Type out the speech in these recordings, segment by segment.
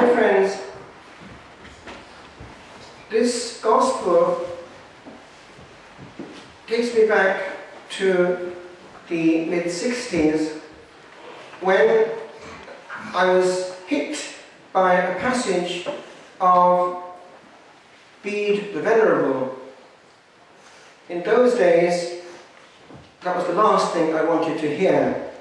My friends, this gospel takes me back to the mid-60s when I was hit by a passage of Bede the Venerable. In those days, that was the last thing I wanted to hear,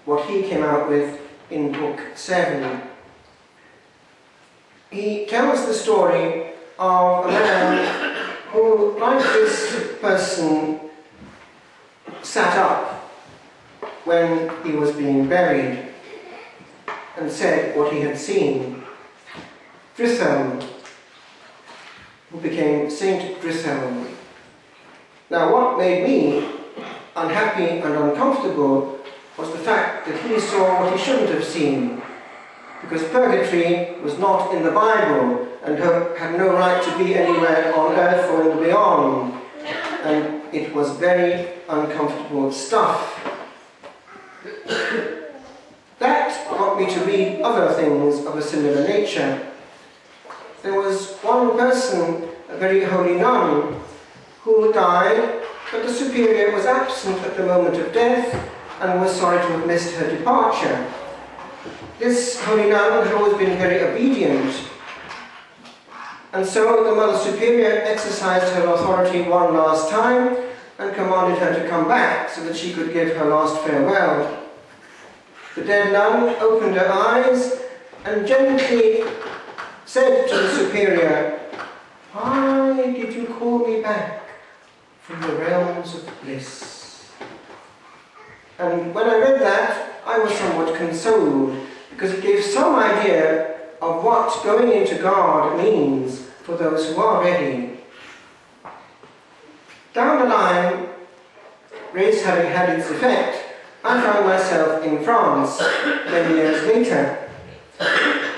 what he came out with in Book 7. He tells the story of a man who, like this person, sat up when he was being buried and said what he had seen. Drithelm, who became Saint Drithelm. Now, what made me unhappy and uncomfortable was the fact that he saw what he shouldn't have seen, because purgatory was not in the Bible and had no right to be anywhere on earth or in the beyond, and it was very uncomfortable stuff. That got me to read other things of a similar nature. There was one person, a very holy nun, who died, but the superior was absent at the moment of death and was sorry to have missed her departure. This holy nun had always been very obedient, and so the Mother Superior exercised her authority one last time and commanded her to come back so that she could give her last farewell. The dead nun opened her eyes and gently said to the Superior, "Why did you call me back from the realms of bliss?" And when I read that, I was somewhat consoled, because it gave some idea of what going into God means for those who are ready. Down the line, grace having had its effect, I found myself in France many years later.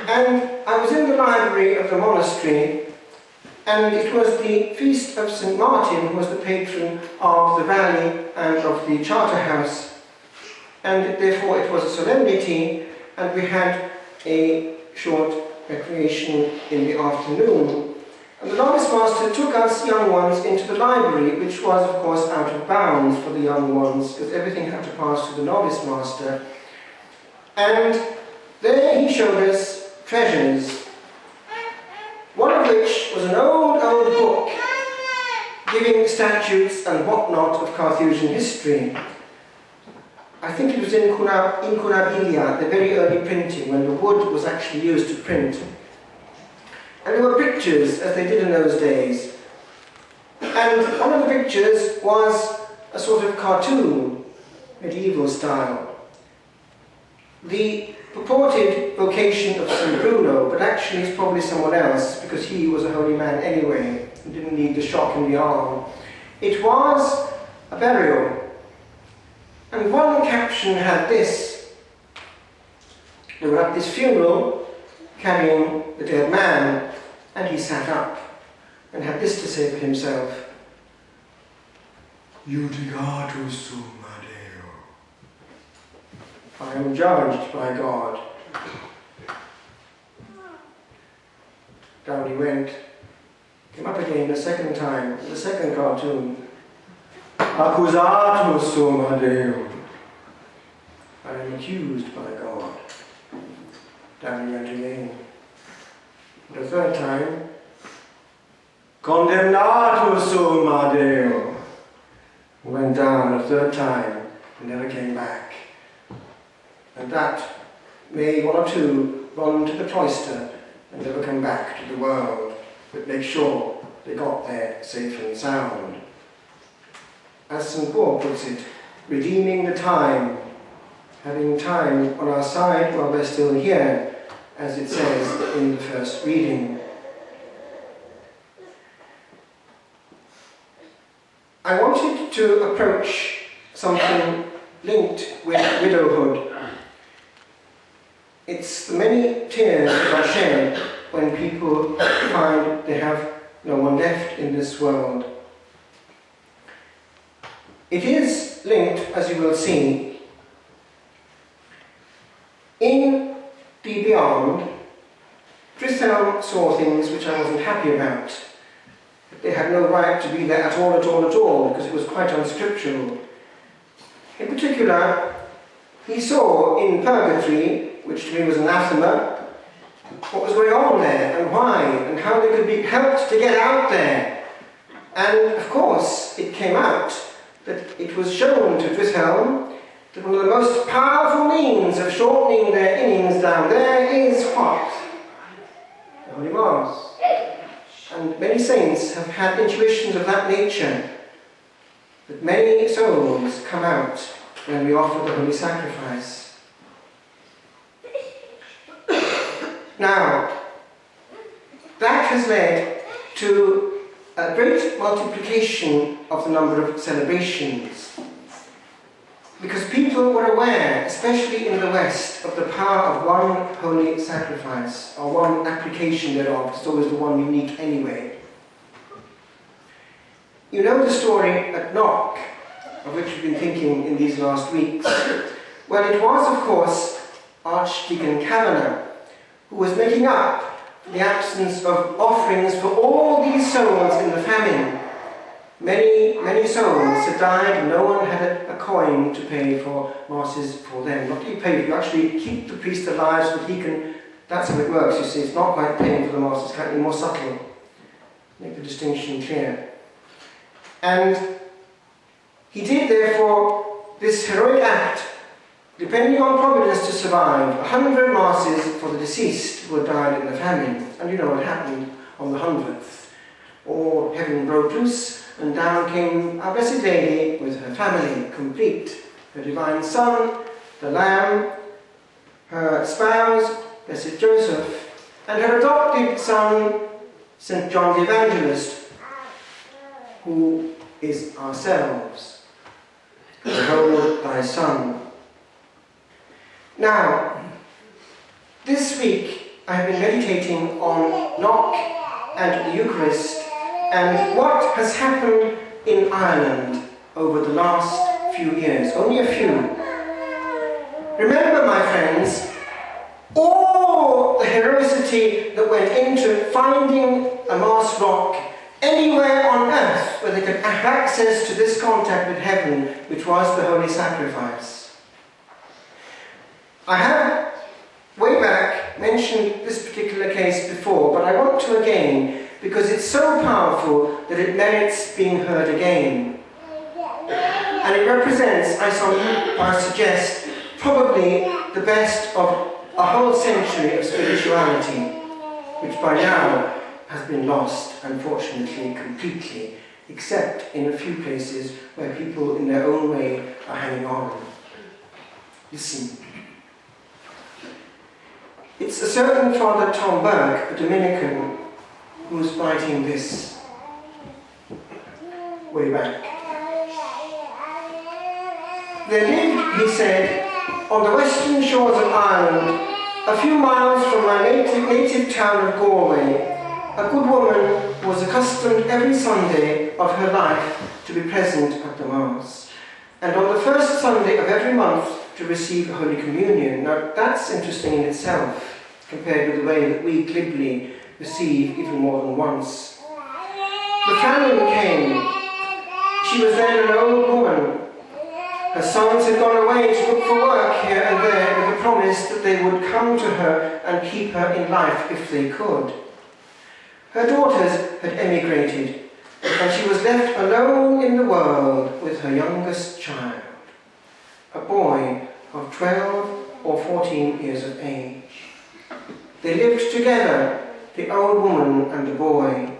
And I was in the library of the monastery, and it was the feast of St. Martin, who was the patron of the valley and of the Charterhouse. And therefore it was a solemnity, and we had a short recreation in the afternoon. And the novice master took us young ones into the library, which was of course out of bounds for the young ones, because everything had to pass to the novice master. And there he showed us treasures, one of which was an old book giving statutes and whatnot of Carthusian history. I think it was in Incunabilia, the very early printing, when the wood was actually used to print. And there were pictures, as they did in those days. And one of the pictures was a sort of cartoon, medieval style. The purported vocation of St. Bruno, but actually it's probably someone else, because he was a holy man anyway, and didn't need the shock in the arm. It was a burial. And one caption had this: they were at this funeral carrying the dead man, and he sat up and had this to say for himself: Judicatus sum Deo. I am judged by God. Down he went, came up again the second time, the second cartoon. Accusatus sum Deo. I am accused by God. Down he went again. The third time, Condemnatus sum Deo. Went down a third time and never came back. And that made one or two run to the cloister and never come back to the world, but make sure they got there safe and sound. As St. Paul puts it, redeeming the time, having time on our side while we're still here, as it says in the first reading. I wanted to approach something linked with widowhood. It's the many tears that are shed when people find they have no one left in this world. It is linked, as you will see, in the beyond, Driscoll saw things which I wasn't happy about. They had no right to be there at all, because it was quite unscriptural. In particular, he saw in purgatory, which to me was anathema, what was going on there and why and how they could be helped to get out there. And of course, it came out that it was shown to Driscoll that one of the most powerful means of shortening their innings down there is what? The Holy Mass. And many saints have had intuitions of that nature, that many souls come out when we offer the Holy Sacrifice. Now, that has led to a great multiplication of the number of celebrations, because people were aware, especially in the West, of the power of one holy sacrifice, or one application thereof. It's always the one unique anyway. You know the story at Knock, of which we've been thinking in these last weeks. Well, it was, of course, Archdeacon Kavanagh, who was making up for the absence of offerings for all these souls in the famine. Many souls had died and no one had a coin to pay for masses for them. Not to be paid, you actually keep the priest alive so that he can, that's how it works, you see. It's not quite paying for the mass, it's slightly more subtle. Make the distinction clear. And he did therefore this heroic act, depending on providence to survive, 100 masses for the deceased who had died in the famine. And you know what happened on the 100th. All heaven broke loose, and down came our Blessed Lady with her family, complete. Her Divine Son, the Lamb, her spouse, Blessed Joseph, and her adopted son, St. John the Evangelist, who is ourselves. Behold thy Son. Now, this week I have been meditating on Knock and the Eucharist and what has happened in Ireland over the last few years, only a few. Remember, my friends, all the heroicity that went into finding a Mass rock anywhere on earth where they could have access to this contact with heaven, which was the Holy Sacrifice. I have, way back, mentioned this particular case before, but I want to again, because it's so powerful that it merits being heard again. And it represents, I suggest, probably the best of a whole century of spirituality, which by now has been lost, unfortunately, completely, except in a few places where people in their own way are hanging on. Listen. It's a certain Father Tom Burke, a Dominican, who was writing this way back. There lived, he said, on the western shores of Ireland, a few miles from my native town of Galway, a good woman who was accustomed every Sunday of her life to be present at the Mass, and on the first Sunday of every month to receive Holy Communion. Now that's interesting in itself, compared with the way that we glibly receive even more than once. The famine came. She was then an old woman. Her sons had gone away to look for work here and there with the promise that they would come to her and keep her in life if they could. Her daughters had emigrated, and she was left alone in the world with her youngest child, a boy of 12 or 14 years of age. They lived together, the old woman and the boy.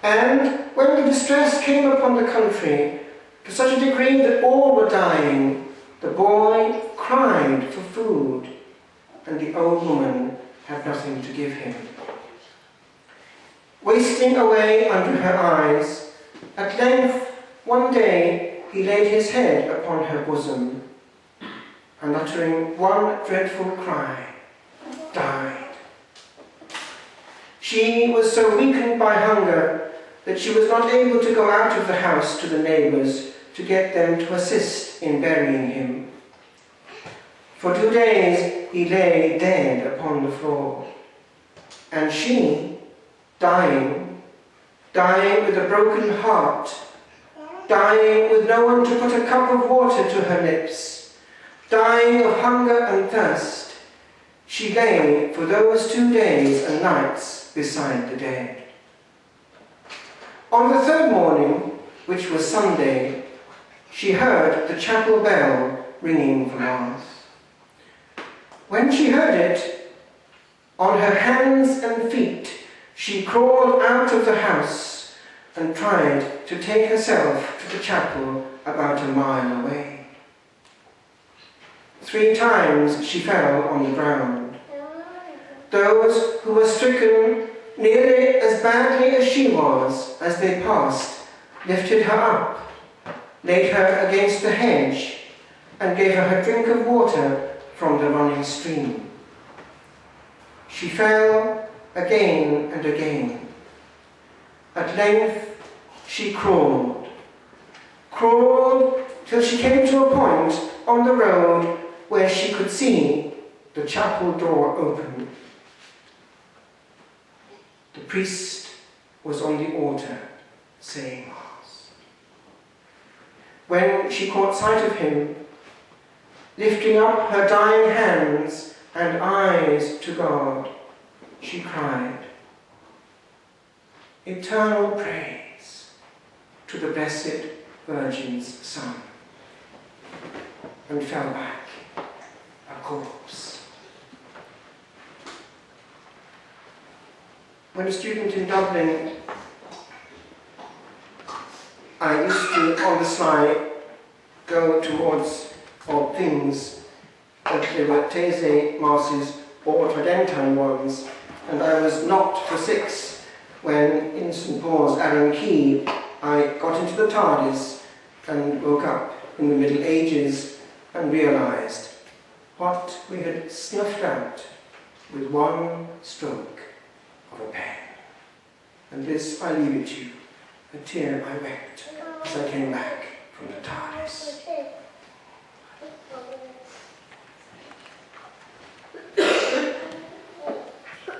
And when the distress came upon the country, to such a degree that all were dying, the boy cried for food, and the old woman had nothing to give him. Wasting away under her eyes, at length, one day, he laid his head upon her bosom, and uttering one dreadful cry, died. She was so weakened by hunger that she was not able to go out of the house to the neighbours to get them to assist in burying him. For 2 days he lay dead upon the floor, and she, dying with a broken heart, dying with no one to put a cup of water to her lips, dying of hunger and thirst, she lay for those 2 days and nights beside the dead. On the third morning, which was Sunday, she heard the chapel bell ringing for Mass. When she heard it, on her hands and feet, she crawled out of the house and tried to take herself to the chapel about a mile away. 3 times she fell on the ground. Those who were stricken nearly as badly as she was as they passed lifted her up, laid her against the hedge, and gave her a drink of water from the running stream. She fell again and again. At length she crawled till she came to a point on the road where she could see the chapel door open. The priest was on the altar saying Mass. When she caught sight of him, lifting up her dying hands and eyes to God, she cried, "Eternal praise to the Blessed Virgin's Son," and fell back a corpse. When a student in Dublin, I used to, on the sly, go towards things that they were Taizé masses or Tridentine ones, and I was not for 6 when in St Paul's, Arran Key, I got into the TARDIS and woke up in the Middle Ages and realised what we had snuffed out with one stroke of a pen. And this I leave it to you, a tear I wept as I came back from the TARDIS.